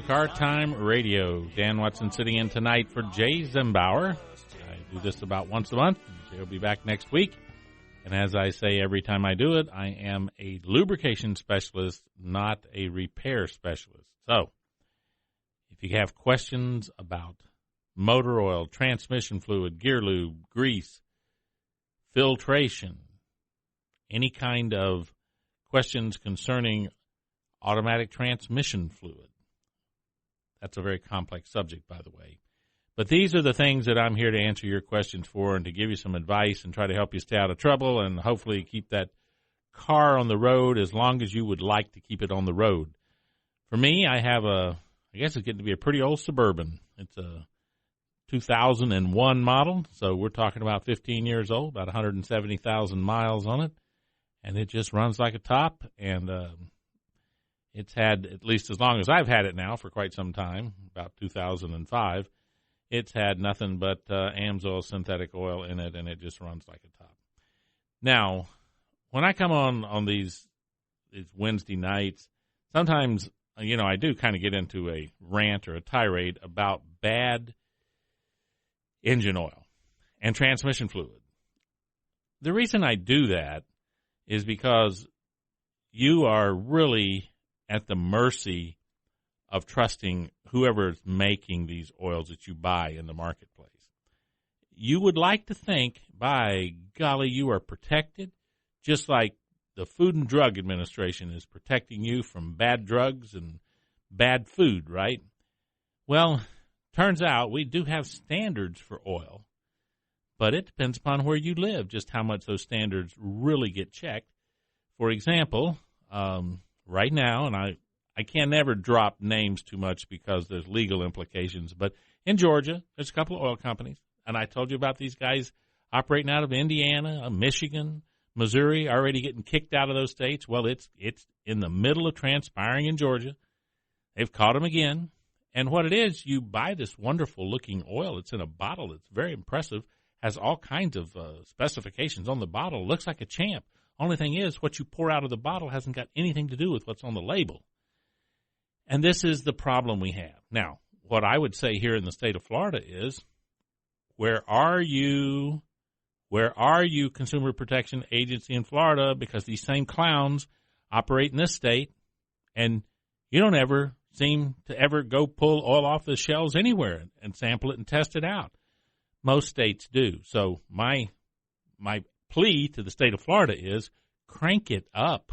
Car Time Radio. Dan Watson sitting in tonight for Jay Zimbauer. I do this about once a month. Jay will be back next week. And as I say every time I do it, I am a lubrication specialist, not a repair specialist. So, if you have questions about motor oil, transmission fluid, gear lube, grease, filtration, any kind of questions concerning automatic transmission fluid. That's a very complex subject, by the way. But these are the things that I'm here to answer your questions for and to give you some advice and try to help you stay out of trouble and hopefully keep that car on the road as long as you would like to keep it on the road. For me, I have I guess it's getting to be a pretty old Suburban. It's a 2001 model, so we're talking about 15 years old, about 170,000 miles on it, and it just runs like a top, and it's had, at least as long as I've had it now, for quite some time, about 2005, it's had nothing but AMSOIL synthetic oil in it, and it just runs like a top. Now, when I come on these Wednesday nights, sometimes, I do kind of get into a rant or a tirade about bad engine oil and transmission fluid. The reason I do that is because you are really at the mercy of trusting whoever is making these oils that you buy in the marketplace. You would like to think, by golly, you are protected, just like the Food and Drug Administration is protecting you from bad drugs and bad food, right? Well, turns out we do have standards for oil, but it depends upon where you live, just how much those standards really get checked. For example, right now, and I can never drop names too much because there's legal implications, but in Georgia, there's a couple of oil companies, and I told you about these guys operating out of Indiana, Michigan, Missouri, already getting kicked out of those states. Well, it's in the middle of transpiring in Georgia. They've caught them again, and what it is, you buy this wonderful-looking oil. It's in a bottle. It's very impressive, has all kinds of specifications on the bottle. Looks like a champ. Only thing is, what you pour out of the bottle hasn't got anything to do with what's on the label. And this is the problem we have. Now, what I would say here in the state of Florida is, where are you, Consumer Protection Agency in Florida? Because these same clowns operate in this state, and you don't ever seem to ever go pull oil off the shelves anywhere and sample it and test it out. Most states do. So my plea to the state of Florida is crank it up.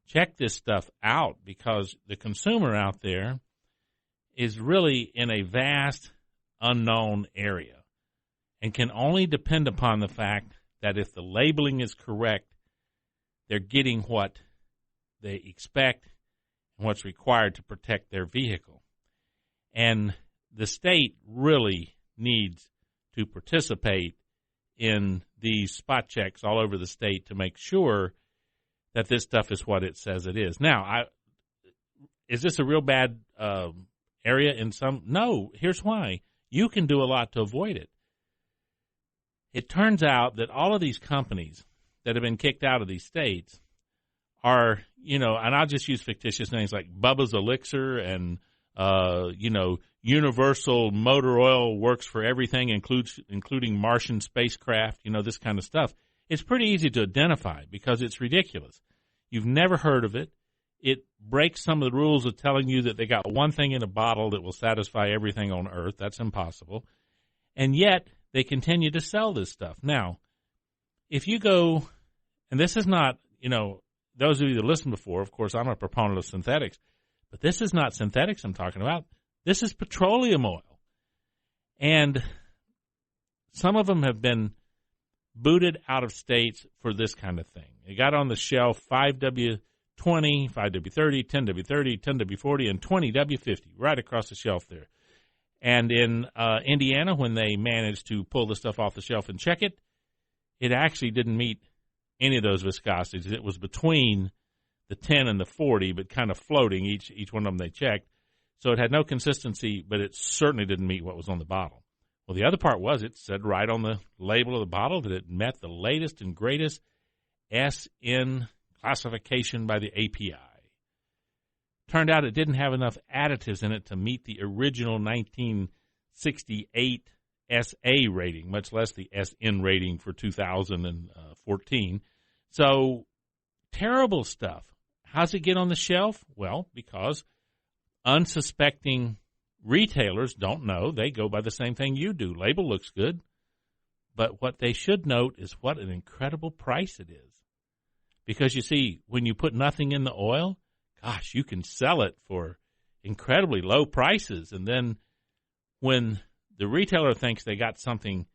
Check this stuff out, because the consumer out there is really in a vast unknown area and can only depend upon the fact that if the labeling is correct, they're getting what they expect and what's required to protect their vehicle. And the state really needs to participate in these spot checks all over the state to make sure that this stuff is what it says it is. Now, is this a real bad area in some? No, here's why. You can do a lot to avoid it. It turns out that all of these companies that have been kicked out of these states are, and I'll just use fictitious names like Bubba's Elixir and, Universal Motor Oil Works for Everything, including Martian spacecraft, this kind of stuff. It's pretty easy to identify because it's ridiculous. You've never heard of it. It breaks some of the rules of telling you that they got one thing in a bottle that will satisfy everything on Earth. That's impossible. And yet, they continue to sell this stuff. Now, if you go, and this is not, those of you that listened before, of course, I'm a proponent of synthetics, but this is not synthetics I'm talking about. This is petroleum oil. And some of them have been booted out of states for this kind of thing. It got on the shelf 5W20, 5W30, 10W30, 10W40, and 20W50 right across the shelf there. And in Indiana, when they managed to pull the stuff off the shelf and check it, it actually didn't meet any of those viscosities. It was between the 10 and the 40, but kind of floating, each one of them they checked. So it had no consistency, but it certainly didn't meet what was on the bottle. Well, the other part was it said right on the label of the bottle that it met the latest and greatest SN classification by the API. turned out it didn't have enough additives in it to meet the original 1968 SA rating, much less the SN rating for 2014. So terrible stuff. How's it get on the shelf? Well, because unsuspecting retailers don't know. They go by the same thing you do. Label looks good. But what they should note is what an incredible price it is. Because you see, when you put nothing in the oil, gosh, you can sell it for incredibly low prices. And then when the retailer thinks they got something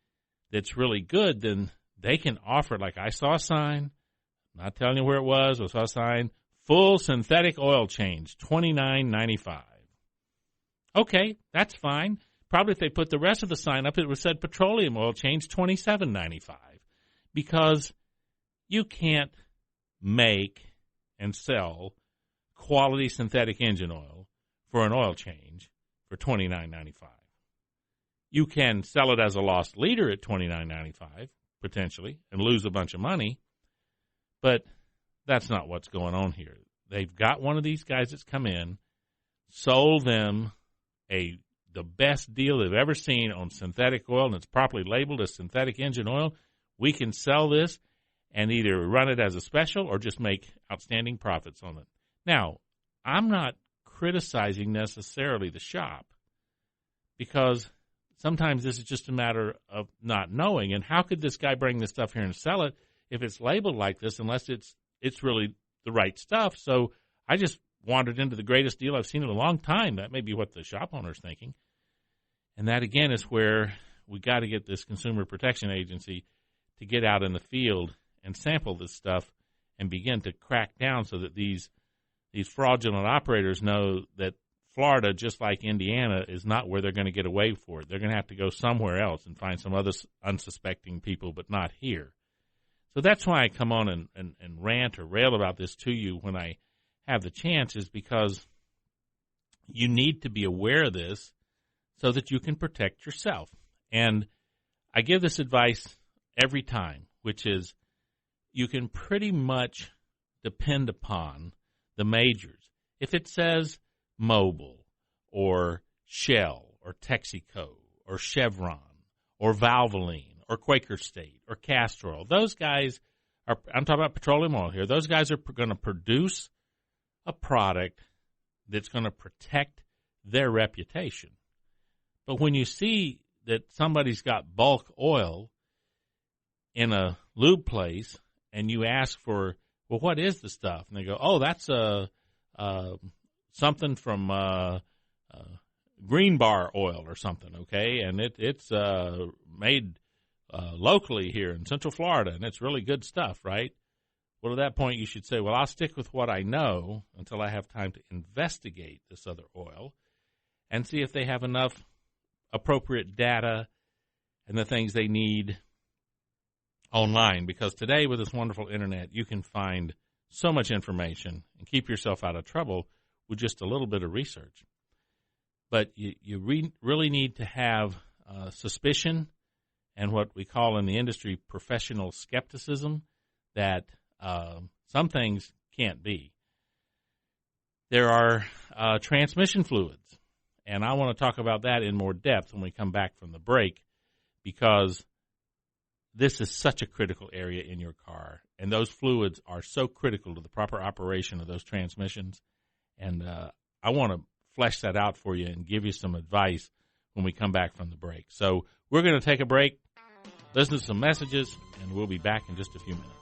that's really good, then they can offer, like I saw a sign, I'm not telling you where it was, I saw a sign, full synthetic oil change, $29.95. Okay, that's fine. Probably if they put the rest of the sign up, it would have said petroleum oil change, $27.95. Because you can't make and sell quality synthetic engine oil for an oil change for $29.95. You can sell it as a lost leader at $29.95, potentially, and lose a bunch of money, but that's not what's going on here. They've got one of these guys that's come in, sold them the best deal they've ever seen on synthetic oil, and it's properly labeled as synthetic engine oil. We can sell this and either run it as a special or just make outstanding profits on it. Now, I'm not criticizing necessarily the shop, because sometimes this is just a matter of not knowing. And how could this guy bring this stuff here and sell it if it's labeled like this, unless it's really the right stuff? So I just wandered into the greatest deal I've seen in a long time. That may be what the shop owner's thinking. And that, again, is where we got to get this Consumer Protection Agency to get out in the field and sample this stuff and begin to crack down so that these fraudulent operators know that Florida, just like Indiana, is not where they're going to get away for it. They're going to have to go somewhere else and find some other unsuspecting people, but not here. So that's why I come on and rant or rail about this to you when I have the chance, is because you need to be aware of this so that you can protect yourself. And I give this advice every time, which is you can pretty much depend upon the majors. If it says Mobil or Shell or Texaco or Chevron or Valvoline or Quaker State or Castrol, those guys are, I'm talking about petroleum oil here, those guys are going to produce a product that's going to protect their reputation. But when you see that somebody's got bulk oil in a lube place and you ask for, well, what is the stuff? And they go, oh, that's something from green bar oil or something, okay? And it's made locally here in Central Florida, and it's really good stuff, right? Well, at that point, you should say, well, I'll stick with what I know until I have time to investigate this other oil and see if they have enough appropriate data and the things they need online. Because today, with this wonderful internet, you can find so much information and keep yourself out of trouble with just a little bit of research. But you really need to have suspicion and what we call in the industry professional skepticism that some things can't be. There are transmission fluids, and I want to talk about that in more depth when we come back from the break, because this is such a critical area in your car, and those fluids are so critical to the proper operation of those transmissions. And I want to flesh that out for you and give you some advice when we come back from the break. So we're going to take a break, listen to some messages, and we'll be back in just a few minutes.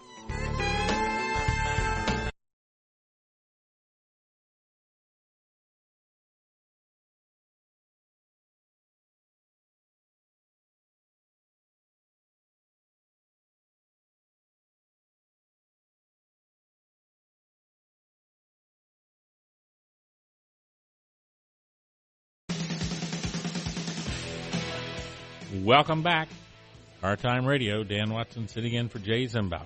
Welcome back. Car Time Radio. Dan Watson sitting in for Jay Zimbauer.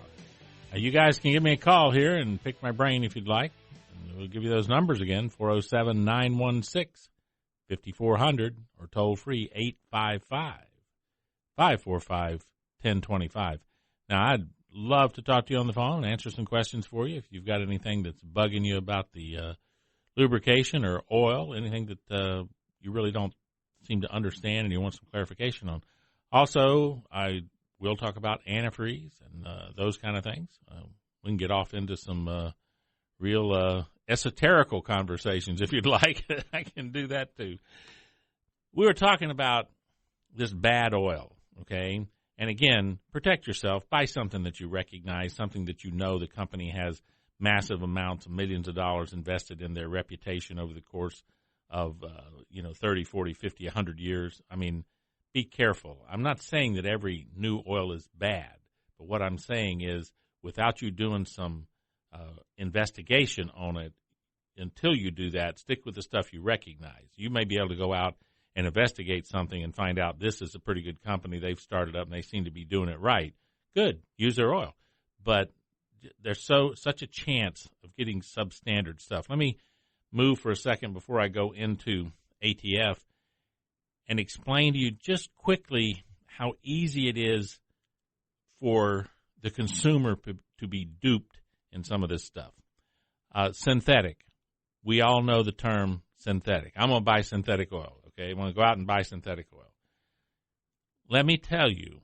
You guys can give me a call here and pick my brain if you'd like. And we'll give you those numbers again, 407-916-5400 or toll free 855-545-1025. Now, I'd love to talk to you on the phone and answer some questions for you if you've got anything that's bugging you about the lubrication or oil, anything that you really don't seem to understand and you want some clarification on. Also, I will talk about antifreeze and those kind of things. We can get off into some real esoterical conversations if you'd like. I can do that too. We were talking about this bad oil, okay? And again, protect yourself. Buy something that you recognize, something that you know the company has massive amounts of millions of dollars invested in their reputation over the course of 30, 40, 50, 100 years. I mean, be careful. I'm not saying that every new oil is bad, but what I'm saying is without you doing some investigation on it, until you do that, stick with the stuff you recognize. You may be able to go out and investigate something and find out this is a pretty good company. They've started up and they seem to be doing it right. Good. Use their oil. But there's such a chance of getting substandard stuff. Let me move for a second before I go into ATF and explain to you just quickly how easy it is for the consumer to be duped in some of this stuff. Synthetic. We all know the term synthetic. I'm going to buy synthetic oil, okay? I'm going to go out and buy synthetic oil. Let me tell you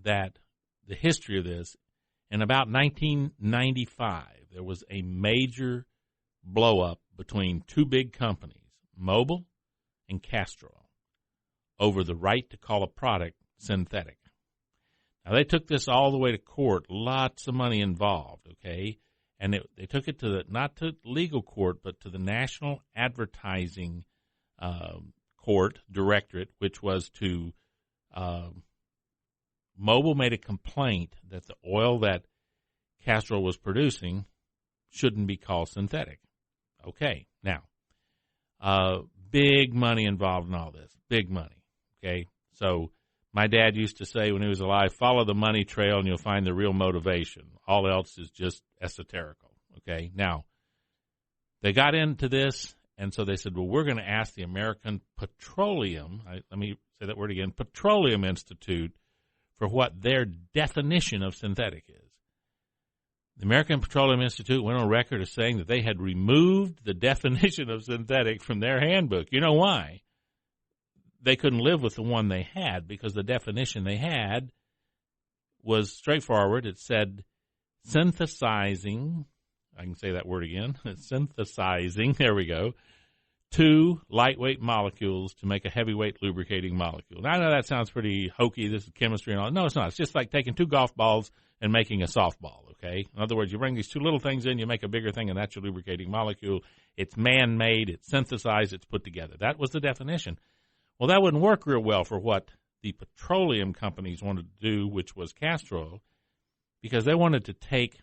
that the history of this, in about 1995, there was a major blow-up between two big companies, Mobil and Castrol, over the right to call a product synthetic. Now, they took this all the way to court, lots of money involved, okay? And they took it to not to legal court, but to the National Advertising Court Directorate, which was to Mobil made a complaint that the oil that Castrol was producing shouldn't be called synthetic. Okay, now, big money involved in all this, big money, okay? So my dad used to say when he was alive, follow the money trail and you'll find the real motivation. All else is just esoterical, okay? Now, they got into this, and so they said, well, we're going to ask the American Petroleum, let me say that word again, Petroleum Institute, for what their definition of synthetic is. The American Petroleum Institute went on record as saying that they had removed the definition of synthetic from their handbook. You know why? They couldn't live with the one they had because the definition they had was straightforward. It said synthesizing, I can say that word again, synthesizing, there we go, two lightweight molecules to make a heavyweight lubricating molecule. Now, I know that sounds pretty hokey. This is chemistry and all. No, it's not. It's just like taking two golf balls and making a softball, okay? In other words, you bring these two little things in, you make a bigger thing, and that's your lubricating molecule. It's man-made, it's synthesized, it's put together. That was the definition. Well, that wouldn't work real well for what the petroleum companies wanted to do, which was Castrol, because they wanted to take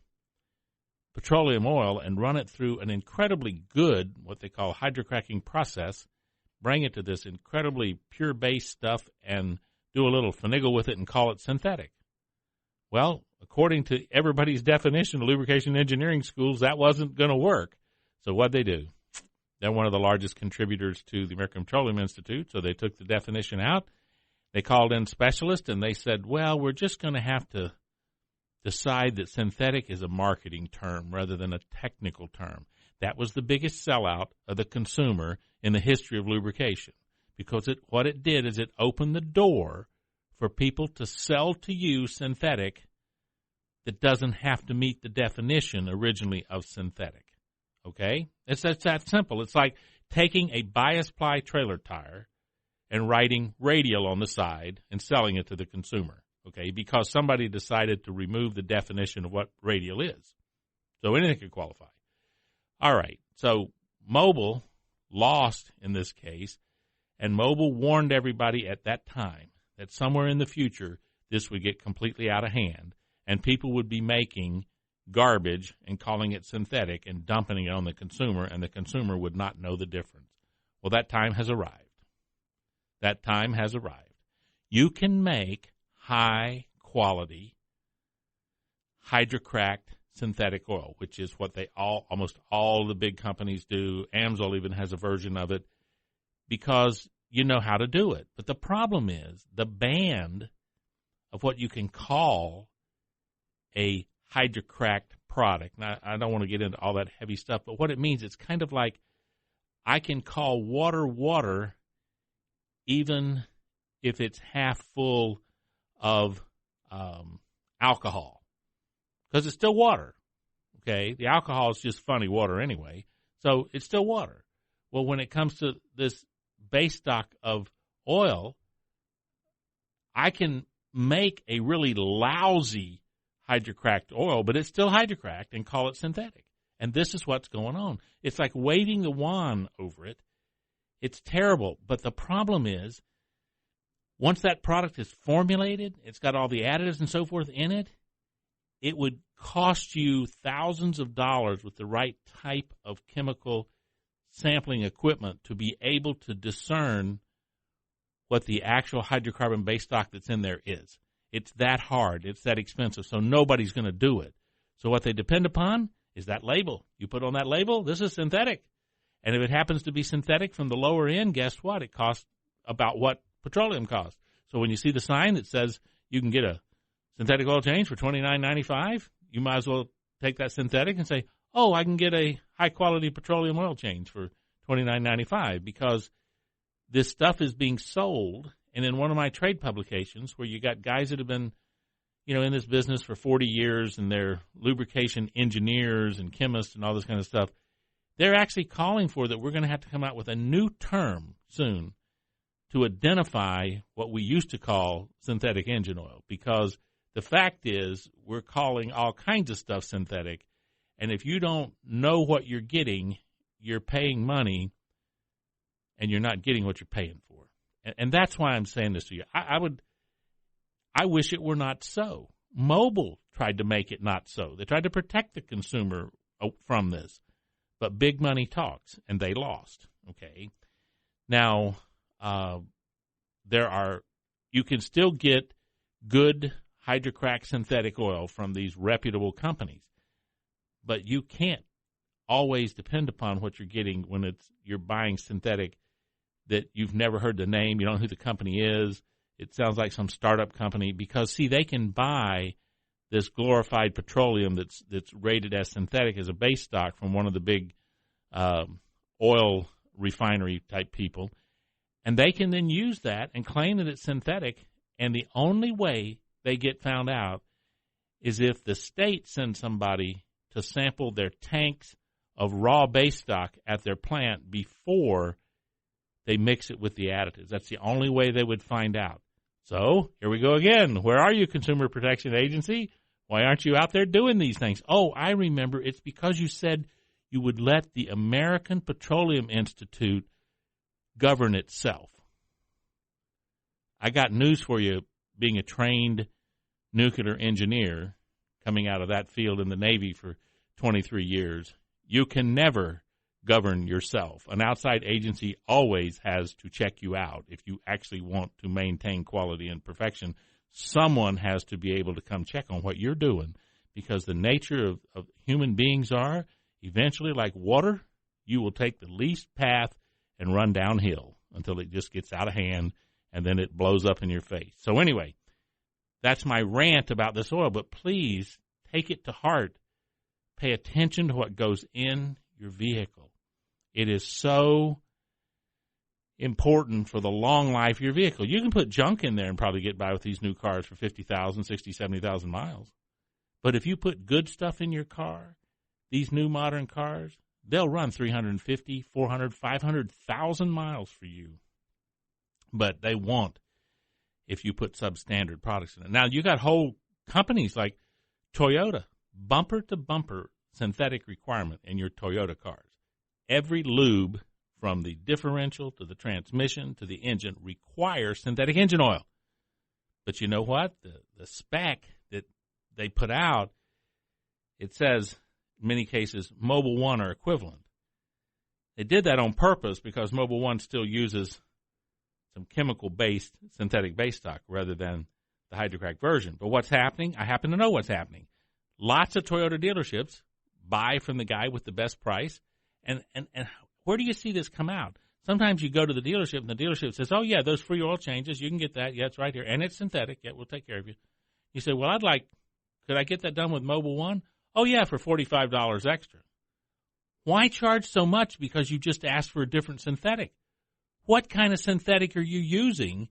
petroleum oil and run it through an incredibly good, what they call hydrocracking process, bring it to this incredibly pure-based stuff and do a little finagle with it and call it synthetic. Well, according to everybody's definition of lubrication engineering schools, that wasn't going to work. So what'd they do? They're one of the largest contributors to the American Petroleum Institute, so they took the definition out. They called in specialists, and they said, well, we're just going to have to decide that synthetic is a marketing term rather than a technical term. That was the biggest sellout of the consumer in the history of lubrication because what it did is it opened the door for people to sell to you synthetic that doesn't have to meet the definition originally of synthetic. Okay? It's that simple. It's like taking a bias ply trailer tire and writing radial on the side and selling it to the consumer. Okay? Because somebody decided to remove the definition of what radial is. So anything could qualify. All right. So Mobil lost in this case, and Mobil warned everybody at that time that somewhere in the future this would get completely out of hand and people would be making garbage and calling it synthetic and dumping it on the consumer, and the consumer would not know the difference. Well, that time has arrived. That time has arrived. You can make high-quality, hydrocracked synthetic oil, which is what almost all the big companies do. Amsoil even has a version of it because you know how to do it. But the problem is the band of what you can call a hydrocracked product. Now, I don't want to get into all that heavy stuff, but what it means, it's kind of like I can call water water even if it's half full of alcohol, because it's still water. Okay, the alcohol is just funny water anyway, so it's still water. Well, when it comes to this base stock of oil, I can make a really lousy hydrocracked oil, but it's still hydrocracked, and call it synthetic. And this is what's going on. It's like waving the wand over it. It's terrible. But the problem is, once that product is formulated, it's got all the additives and so forth in it, it would cost you thousands of dollars with the right type of chemical sampling equipment to be able to discern what the actual hydrocarbon base stock that's in there is. It's that hard. It's that expensive. So nobody's going to do it. So what they depend upon is that label. You put on that label, this is synthetic. And if it happens to be synthetic from the lower end, guess what? It costs about what petroleum costs. So when you see the sign that says you can get a synthetic oil change for $29.95, you might as well take that synthetic and say, oh, I can get a high-quality petroleum oil change for $29.95, because this stuff is being sold. And in one of my trade publications, where you got guys that have been, in this business for 40 years, and they're lubrication engineers and chemists and all this kind of stuff, they're actually calling for that we're going to have to come out with a new term soon to identify what we used to call synthetic engine oil, because the fact is we're calling all kinds of stuff synthetic, and if you don't know what you're getting, you're paying money, and you're not getting what you're paying for. And that's why I'm saying this to you. I wish it were not so. Mobil tried to make it not so. They tried to protect the consumer from this. But big money talks, and they lost. Okay. Now, you can still get good hydrocrack synthetic oil from these reputable companies, but you can't always depend upon what you're getting when you're buying synthetic that you've never heard the name, you don't know who the company is. It sounds like some startup company, because, see, they can buy this glorified petroleum that's rated as synthetic as a base stock from one of the big oil refinery type people, and they can then use that and claim that it's synthetic, and the only way they get found out is if the state sends somebody to sample their tanks of raw base stock at their plant before they mix it with the additives. That's the only way they would find out. So here we go again. Where are you, Consumer Protection Agency? Why aren't you out there doing these things? Oh, I remember. It's because you said you would let the American Petroleum Institute govern itself. I got news for you, being a trained nuclear engineer coming out of that field in the Navy for 23 years. You can never govern yourself. An outside agency always has to check you out. If you actually want to maintain quality and perfection, someone has to be able to come check on what you're doing, because the nature of human beings are, eventually, like water, you will take the least path and run downhill until it just gets out of hand, and then it blows up in your face. So anyway, that's my rant about this oil, but please take it to heart. Pay attention to what goes in your vehicle. It is so important for the long life of your vehicle. You can put junk in there and probably get by with these new cars for 50,000, 60, 70,000 miles. But if you put good stuff in your car, these new modern cars, they'll run 350, 400, 500,000 miles for you. But they won't if you put substandard products in it. Now, you got whole companies like Toyota, bumper-to-bumper synthetic requirement in your Toyota cars. Every lube, from the differential to the transmission to the engine, requires synthetic engine oil. But you know what? The spec that they put out, it says, in many cases, Mobil 1 or equivalent. They did that on purpose because Mobil 1 still uses some chemical-based synthetic base stock rather than the hydrocrack version. But what's happening? I happen to know what's happening. Lots of Toyota dealerships buy from the guy with the best price. And where do you see this come out? Sometimes you go to the dealership, and the dealership says, oh, yeah, those free oil changes, you can get that. Yeah, it's right here. And it's synthetic. Yeah, we'll take care of you. You say, well, could I get that done with Mobil 1? Oh, yeah, for $45 extra. Why charge so much because you just asked for a different synthetic? What kind of synthetic are you using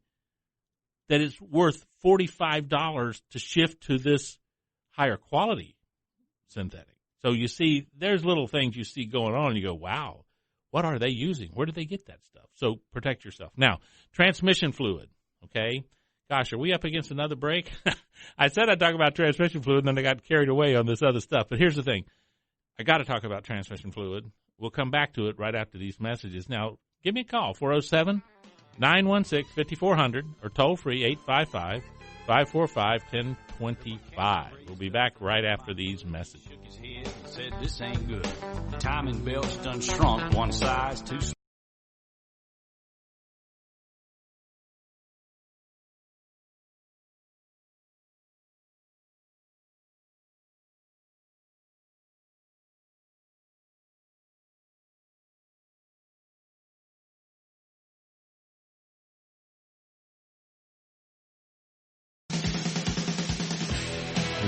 that is worth $45 to shift to this higher quality synthetic? So you see, there's little things you see going on, and you go, wow, what are they using? Where did they get that stuff? So protect yourself. Now, transmission fluid, okay? Gosh, are we up against another break? I said I'd talk about transmission fluid, and then I got carried away on this other stuff. But here's the thing. I got to talk about transmission fluid. We'll come back to it right after these messages. Now, give me a call, 407-916-5400, or toll-free 855-545-1025. We'll be back right after these messages. Shook his head and said, this ain't good. The timing belt's done shrunk one size too small.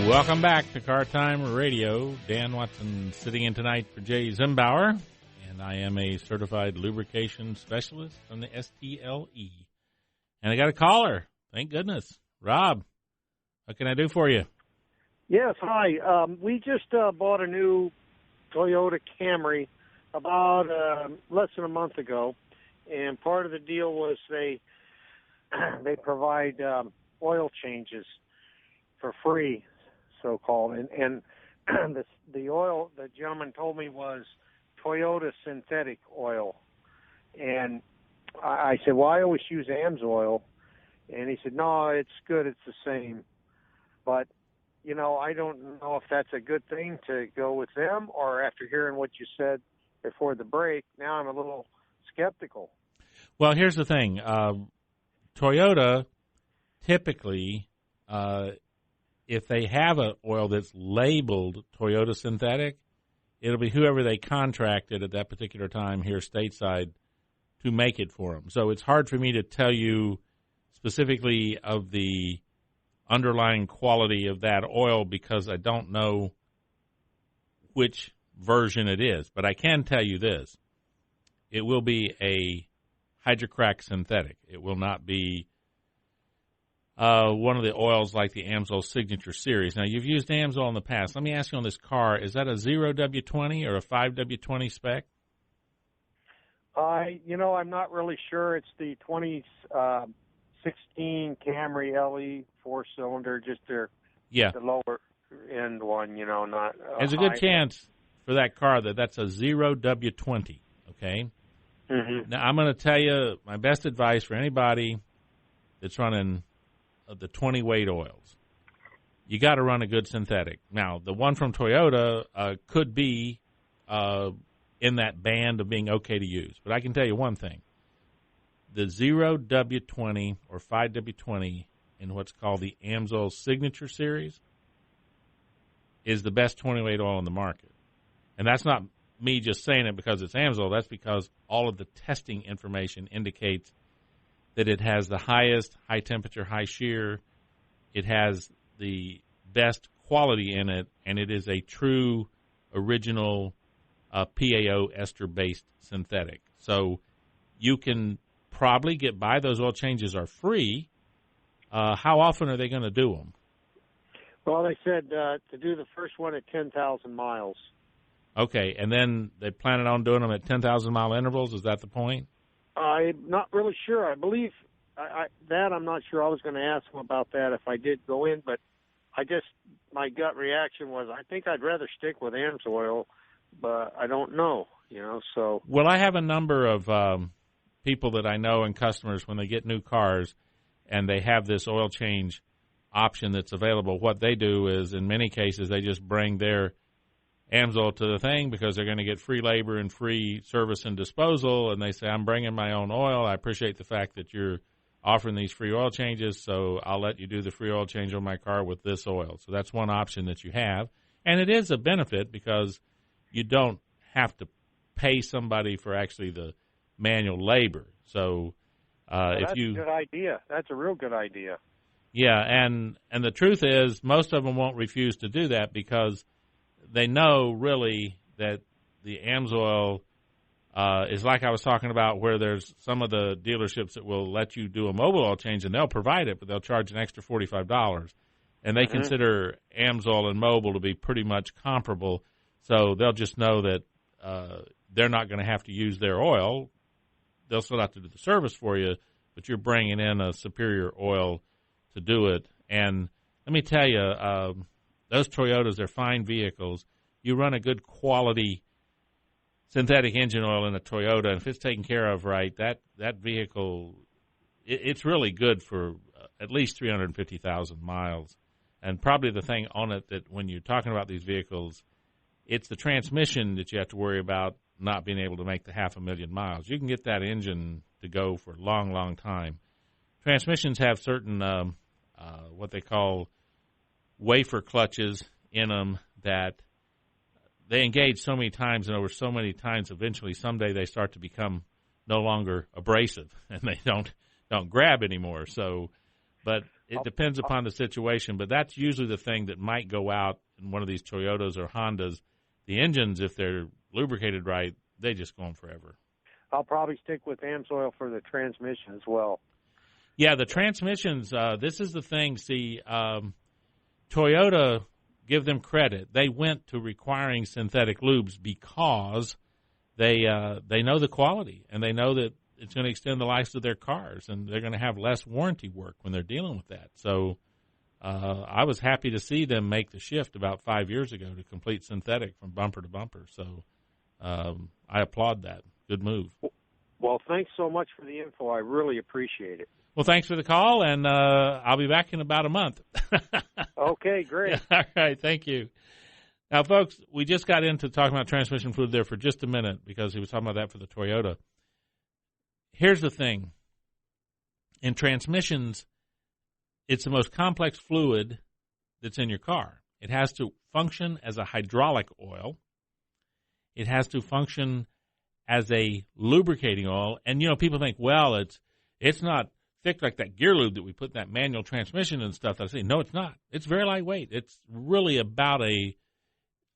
Welcome back to Car Time Radio. Dan Watson sitting in tonight for Jay Zimbauer, and I am a certified lubrication specialist from the STLE. And I got a caller. Thank goodness. Rob, what can I do for you? Yes, hi. We just bought a new Toyota Camry about less than a month ago, and part of the deal was they provide oil changes for free, so-called, and the oil the gentleman told me was Toyota synthetic oil, and I said, well, I always use AMSOIL, and he said, no, it's good, it's the same, but I don't know if that's a good thing to go with them, or after hearing what you said before the break, now I'm a little skeptical. Well, here's the thing. Toyota typically, if they have an oil that's labeled Toyota synthetic, it'll be whoever they contracted at that particular time here stateside to make it for them. So it's hard for me to tell you specifically of the underlying quality of that oil because I don't know which version it is. But I can tell you this. It will be a hydrocrack synthetic. It will not be one of the oils like the AMSOIL Signature Series. Now, you've used AMSOIL in the past. Let me ask you on this car, is that a 0W20 or a 5W20 spec? I'm not really sure. It's the 2016 Camry LE 4-cylinder, just the lower end one, not There's a good chance for that car that's a 0W20, okay? Mm-hmm. Now, I'm going to tell you my best advice for anybody that's running the 20-weight oils. You got to run a good synthetic. Now, the one from Toyota could be in that band of being okay to use. But I can tell you one thing. The 0W20 or 5W20 in what's called the AMSOIL Signature Series is the best 20-weight oil in the market. And that's not me just saying it because it's AMSOIL. That's because all of the testing information indicates that it has the highest high temperature, high shear. It has the best quality in it, and it is a true original PAO ester-based synthetic. So you can probably get by. Those oil changes are free. How often are they going to do them? Well, they said to do the first one at 10,000 miles. Okay, and then they planning on doing them at 10,000-mile intervals? Is that the point? I'm not really sure. I believe that I'm not sure. I was going to ask him about that if I did go in, but my gut reaction was I think I'd rather stick with AMSOIL, but I don't know, so. Well, I have a number of people that I know and customers when they get new cars and they have this oil change option that's available. What they do is in many cases they just bring their AMSOIL to the thing because they're going to get free labor and free service and disposal, and they say, I'm bringing my own oil. I appreciate the fact that you're offering these free oil changes, so I'll let you do the free oil change on my car with this oil. So that's one option that you have, and it is a benefit because you don't have to pay somebody for actually the manual labor. So that's a good idea. That's a real good idea. Yeah, and the truth is most of them won't refuse to do that because they know really that the AMSOIL is like I was talking about, where there's some of the dealerships that will let you do a mobile oil change, and they'll provide it, but they'll charge an extra $45. And they consider AMSOIL and Mobil to be pretty much comparable, so they'll just know that they're not going to have to use their oil. They'll still have to do the service for you, but you're bringing in a superior oil to do it. And let me tell you, those Toyotas are fine vehicles. You run a good quality synthetic engine oil in a Toyota, and if it's taken care of right, that vehicle, it's really good for at least 350,000 miles. And probably the thing on it that when you're talking about these vehicles, it's the transmission that you have to worry about not being able to make the 500,000 miles. You can get that engine to go for a long, long time. Transmissions have certain what they call wafer clutches in them that they engage so many times and over so many times, eventually someday they start to become no longer abrasive and they don't grab anymore. So, but it depends upon the situation. But that's usually the thing that might go out in one of these Toyotas or Hondas. The engines, if they're lubricated right, they just go on forever. I'll probably stick with AMSOIL for the transmission as well. Yeah, the transmissions, this is the thing. See, Toyota, give them credit. They went to requiring synthetic lubes because they know the quality, and they know that it's going to extend the lives of their cars, and they're going to have less warranty work when they're dealing with that. So I was happy to see them make the shift about 5 years ago to complete synthetic from bumper to bumper. So I applaud that. Good move. Well, thanks so much for the info. I really appreciate it. Well, thanks for the call, and I'll be back in about a month. Okay, great. All right, thank you. Now, folks, we just got into talking about transmission fluid there for just a minute because he was talking about that for the Toyota. Here's the thing. In transmissions, it's the most complex fluid that's in your car. It has to function as a hydraulic oil. It has to function as a lubricating oil. And, you know, people think, well, it's not thick like that gear lube that we put in that manual transmission and stuff. I say, no, it's not. It's very lightweight. It's really about a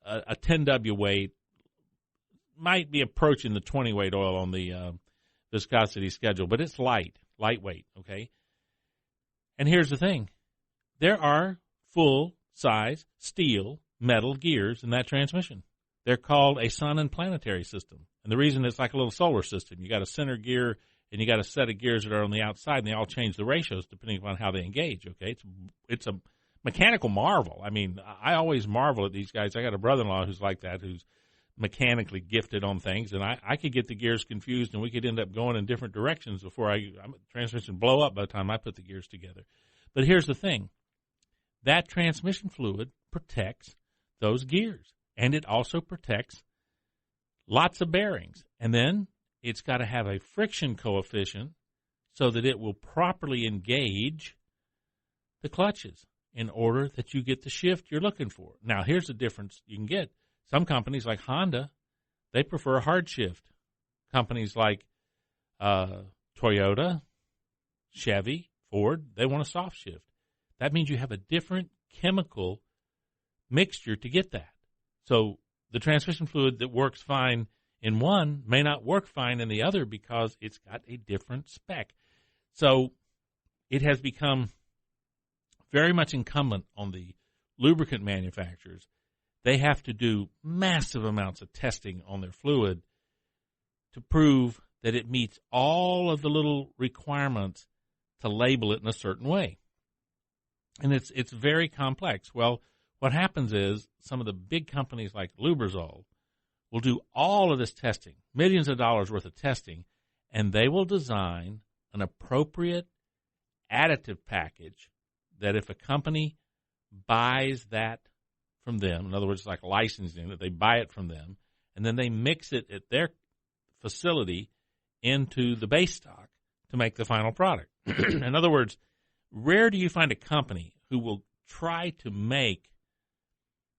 10W weight. Might be approaching the 20 weight oil on the viscosity schedule, but it's lightweight, okay? And here's the thing. There are full-size steel metal gears in that transmission. They're called a sun and planetary system. And the reason it's like a little solar system, you got a center gear and you got a set of gears that are on the outside, and they all change the ratios depending upon how they engage, okay? It's a mechanical marvel. I mean, I always marvel at these guys. I got a brother-in-law who's like that, who's mechanically gifted on things, and I could get the gears confused, and we could end up going in different directions before transmission blow up by the time I put the gears together. But here's the thing. That transmission fluid protects those gears, and it also protects lots of bearings. And then it's got to have a friction coefficient so that it will properly engage the clutches in order that you get the shift you're looking for. Now, here's the difference you can get. Some companies like Honda, they prefer a hard shift. Companies like Toyota, Chevy, Ford, they want a soft shift. That means you have a different chemical mixture to get that. So the transmission fluid that works fine in one may not work fine in the other because it's got a different spec. So it has become very much incumbent on the lubricant manufacturers. They have to do massive amounts of testing on their fluid to prove that it meets all of the little requirements to label it in a certain way. And it's very complex. Well, what happens is some of the big companies like Lubrizol will do all of this testing, millions of dollars worth of testing, and they will design an appropriate additive package that if a company buys that from them, in other words, like licensing, that they buy it from them, and then they mix it at their facility into the base stock to make the final product. In other words, rare do you find a company who will try to make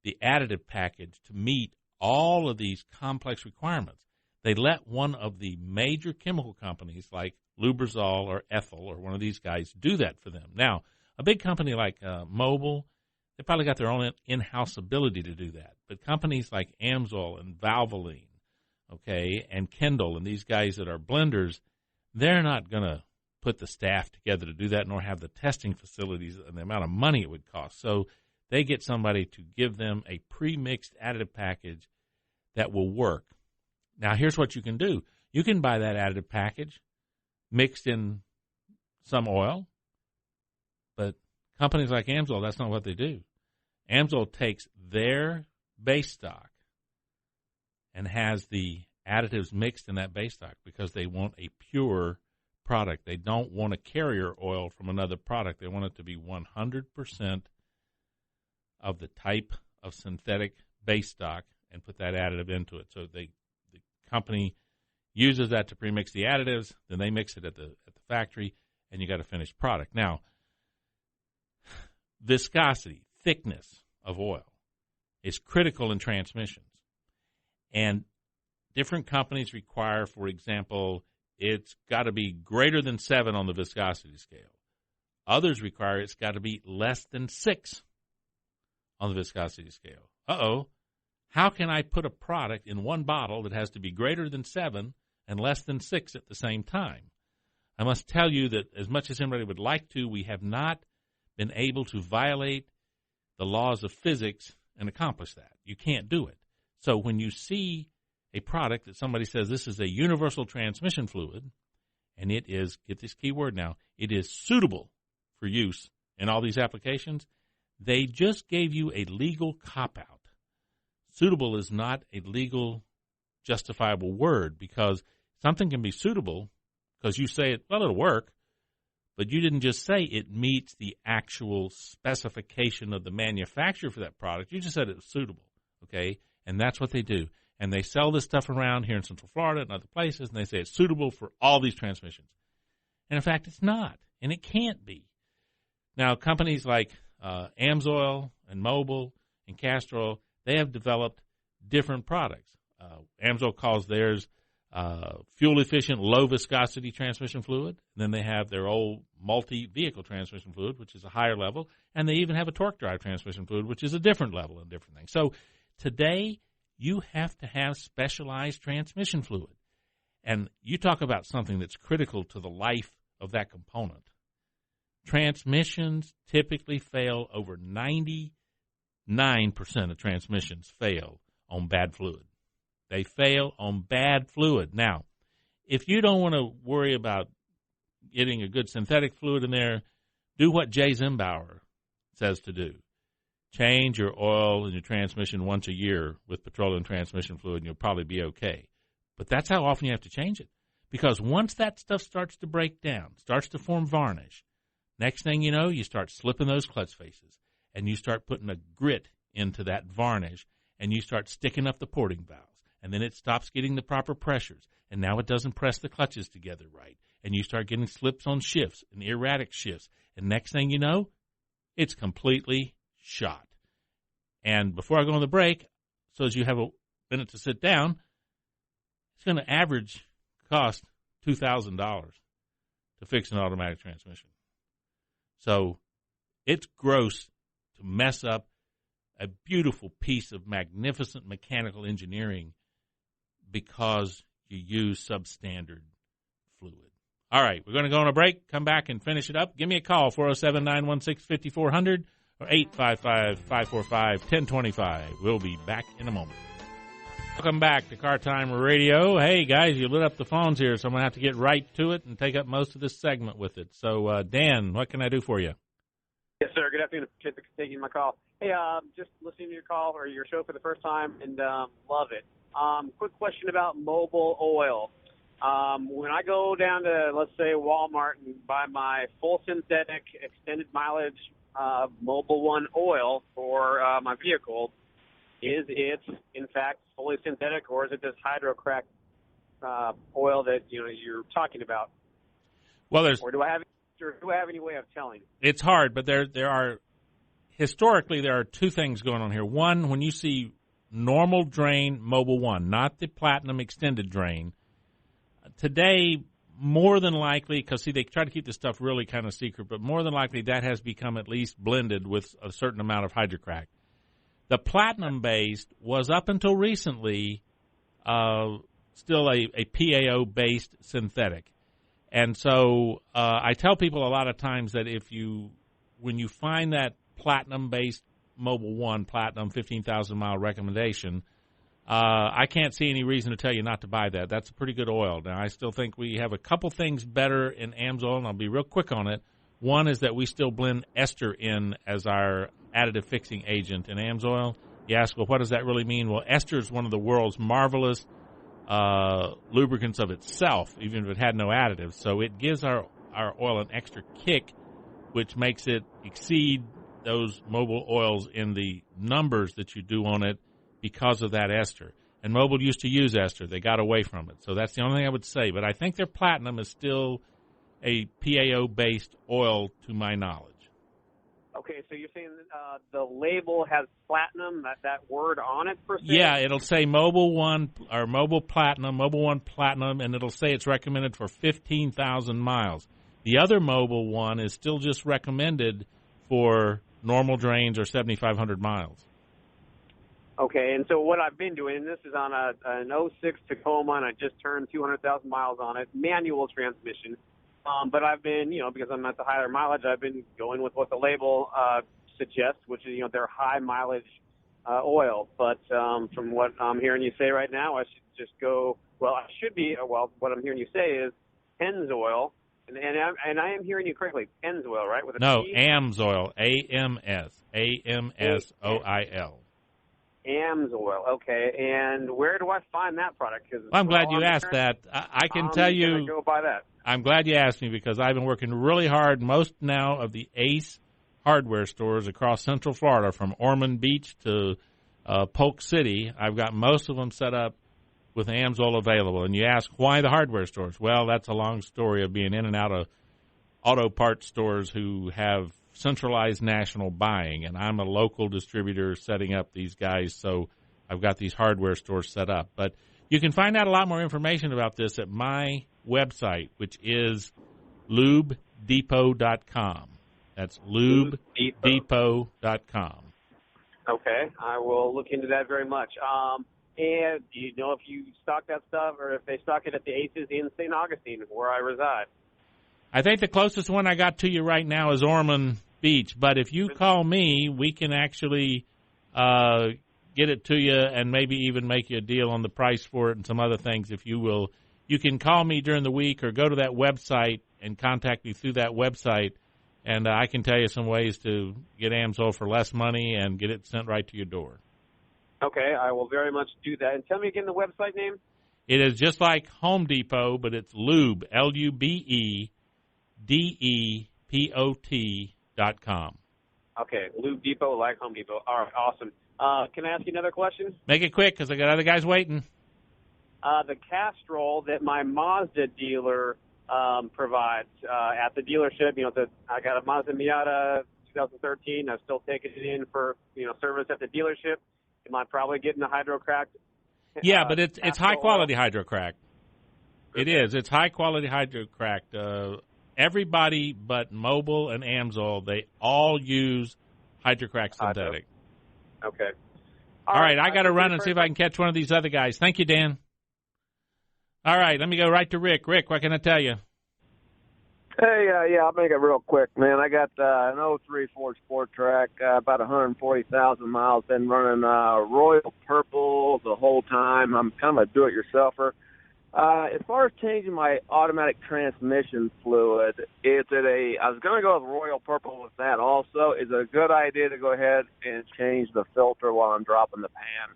the additive package to meet all of these complex requirements. They let one of the major chemical companies like Lubrizol or Ethel or one of these guys do that for them. Now, a big company like Mobil, they probably got their own in-house ability to do that. But companies like AMSOIL and Valvoline, okay, and Kendall and these guys that are blenders, they're not going to put the staff together to do that, nor have the testing facilities and the amount of money it would cost. So they get somebody to give them a pre-mixed additive package that will work. Now, here's what you can do. You can buy that additive package mixed in some oil, but companies like Amsoil, that's not what they do. Amsoil takes their base stock and has the additives mixed in that base stock because they want a pure product. They don't want a carrier oil from another product. They want it to be 100% of the type of synthetic base stock and put that additive into it. So the company uses that to premix the additives, then they mix it at the factory, and you got a finished product. Now, viscosity, thickness of oil is critical in transmissions. And different companies require, for example, it's got to be greater than 7 on the viscosity scale. Others require it's got to be less than 6 on the viscosity scale. How can I put a product in one bottle that has to be greater than 7 and less than 6 at the same time? I must tell you that as much as anybody would like to, we have not been able to violate the laws of physics and accomplish that. You can't do it. So when you see a product that somebody says this is a universal transmission fluid, and it is, get this key word now, it is suitable for use in all these applications, they just gave you a legal cop-out. Suitable is not a legal justifiable word because something can be suitable because you say it, well, it'll work, but you didn't just say it meets the actual specification of the manufacturer for that product. You just said it was suitable, okay? And that's what they do. And they sell this stuff around here in Central Florida and other places, and they say it's suitable for all these transmissions. And, in fact, it's not, and it can't be. Now, companies like Amsoil and Mobil and Castrol, they have developed different products. Amsoil calls theirs fuel-efficient, low-viscosity transmission fluid. And then they have their old multi-vehicle transmission fluid, which is a higher level. And they even have a torque drive transmission fluid, which is a different level and different things. So today, you have to have specialized transmission fluid. And you talk about something that's critical to the life of that component. Transmissions typically fail. Over 99% of transmissions fail on bad fluid. They fail on bad fluid. Now, if you don't want to worry about getting a good synthetic fluid in there, do what Jay Zimbauer says to do. Change your oil and your transmission once a year with petroleum transmission fluid, and you'll probably be okay. But that's how often you have to change it. Because once that stuff starts to break down, starts to form varnish, next thing you know, you start slipping those clutch faces, and you start putting a grit into that varnish, and you start sticking up the porting valves. And then it stops getting the proper pressures, and now it doesn't press the clutches together right. And you start getting slips on shifts and erratic shifts. And next thing you know, it's completely shot. And before I go on the break, so as you have a minute to sit down, it's going to average cost $2,000 to fix an automatic transmission. So it's gross to mess up a beautiful piece of magnificent mechanical engineering because you use substandard fluid. All right, we're going to go on a break, come back and finish it up. Give me a call, 407-916-5400 or 855-545-1025. We'll be back in a moment. Welcome back to Car Time Radio. Hey, guys, you lit up the phones here, so I'm going to have to get right to it and take up most of this segment with it. So, Dan, what can I do for you? Yes, sir. Good afternoon. Thanks for taking my call. Hey, just listening to your call or your show for the first time and love it. Quick question about Mobil oil. When I go down to, let's say, Walmart and buy my full synthetic extended mileage Mobil 1 oil for my vehicle, is it, in fact, fully synthetic, or is it this hydrocrack oil that you're talking about? Well, or do I have any way of telling? It's hard, but there are historically there are two things going on here. One, when you see normal drain Mobil 1, not the platinum extended drain, today more than likely, because see they try to keep this stuff really kind of secret, but more than likely that has become at least blended with a certain amount of hydrocrack. The platinum-based was up until recently still a PAO-based synthetic. And so I tell people a lot of times that when you find that platinum-based Mobil 1 Platinum 15,000-mile recommendation, I can't see any reason to tell you not to buy that. That's a pretty good oil. Now, I still think we have a couple things better in AMSOIL, and I'll be real quick on it. One is that we still blend ester in as our additive fixing agent in AMSOIL. You ask, well, what does that really mean? Well, ester is one of the world's marvelous lubricants of itself, even if it had no additives. So it gives our oil an extra kick, which makes it exceed those Mobil oils in the numbers that you do on it because of that ester. And Mobil used to use ester. They got away from it. So that's the only thing I would say. But I think their platinum is still a PAO-based oil to my knowledge. Okay, so you're saying the label has platinum, that word on it, per se? Yeah, it'll say Mobil 1 or Mobil Platinum, Mobil 1 Platinum, and it'll say it's recommended for 15,000 miles. The other Mobil 1 is still just recommended for normal drains or 7,500 miles. Okay, and so what I've been doing, and this is on an 06 Tacoma, and I just turned 200,000 miles on it, manual transmission. But I've been, because I'm at the higher mileage, I've been going with what the label suggests, which is, their high mileage oil. But from what I'm hearing you say right now, I should just go, what I'm hearing you say is Pennzoil. And I am hearing you correctly, Pennzoil, right? With a No, P? AMSOIL, A-M-S, A-M-S-O-I-L. AMSOIL, okay. And where do I find that product? I'm glad you asked that. I can tell you. I'm go by that. I'm glad you asked me because I've been working really hard. Most now of the Ace hardware stores across Central Florida, from Ormond Beach to Polk City, I've got most of them set up with AMSOIL available. And you ask, why the hardware stores? Well, that's a long story of being in and out of auto parts stores who have centralized national buying, and I'm a local distributor setting up these guys, so I've got these hardware stores set up. But you can find out a lot more information about this at my website, which is lubedepot.com. That's lubedepot.com. Okay, I will look into that very much. And do you know if you stock that stuff or if they stock it at the Aces in St. Augustine, where I reside? I think the closest one I got to you right now is Ormond Beach. But if you call me, we can actually get it to you and maybe even make you a deal on the price for it and some other things, if you will. You can call me during the week or go to that website and contact me through that website, and I can tell you some ways to get AMSOIL for less money and get it sent right to your door. Okay, I will very much do that. And tell me again the website name. It is just like Home Depot, but it's Lube, LUBEDEPOT.com. Okay, Lube Depot, like Home Depot. All right, awesome. Can I ask you another question? Make it quick because I got other guys waiting. The Castrol that my Mazda dealer provides at the dealership, I got a Mazda Miata 2013. I'm still taking it in for, service at the dealership. Am I probably getting the hydro-cracked? Yeah, but it's high-quality hydro-cracked. It is. It's high-quality hydro-cracked. Everybody but Mobil and AMSOIL, they all use hydro-cracked synthetic. Okay. All right, I got to run and see if I can catch one of these other guys. Thank you, Dan. All right, let me go right to Rick. Rick, what can I tell you? Hey, I'll make it real quick, man. I got an 03 Ford Sport Track, about 140,000 miles. Been running Royal Purple the whole time. I'm kind of a do-it-yourselfer. As far as changing my automatic transmission fluid, I was going to go with Royal Purple with that also. Is it a good idea to go ahead and change the filter while I'm dropping the pan?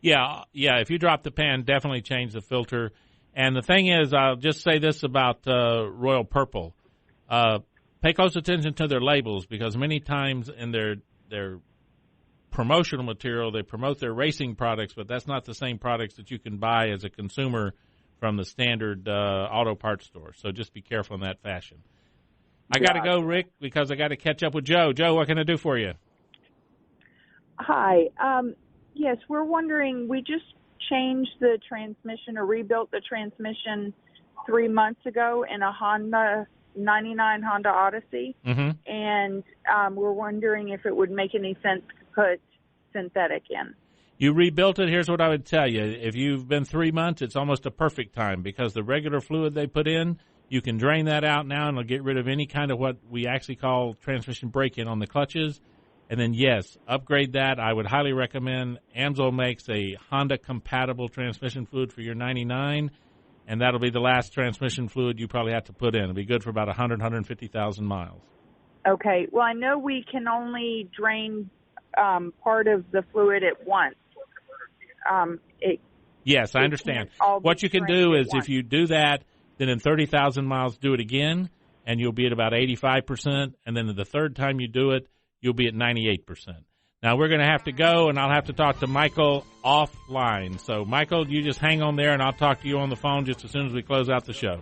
Yeah. If you drop the pan, definitely change the filter. And the thing is, I'll just say this about Royal Purple. Pay close attention to their labels, because many times in their promotional material, they promote their racing products, but that's not the same products that you can buy as a consumer from the standard auto parts store. So just be careful in that fashion. I got to go, Rick, because I got to catch up with Joe. Joe, what can I do for you? Hi. Yes, we're wondering, we just changed the transmission or rebuilt the transmission 3 months ago in a 99 Honda Odyssey, and we're wondering if it would make any sense to put synthetic in. You rebuilt it, here's what I would tell you. If you've been 3 months, it's almost a perfect time because the regular fluid they put in, you can drain that out now and it'll get rid of any kind of what we actually call transmission break-in on the clutches. And then, yes, upgrade that. I would highly recommend Amsoil makes a Honda-compatible transmission fluid for your 99, and that'll be the last transmission fluid you probably have to put in. It'll be good for about 100, 150,000 miles. Okay. Well, I know we can only drain part of the fluid at once. Yes, I understand. What you can do is if you do that, then in 30,000 miles, do it again, and you'll be at about 85%. And then the third time you do it, you'll be at 98%. Now, we're going to have to go, and I'll have to talk to Michael offline. So, Michael, you just hang on there, and I'll talk to you on the phone just as soon as we close out the show.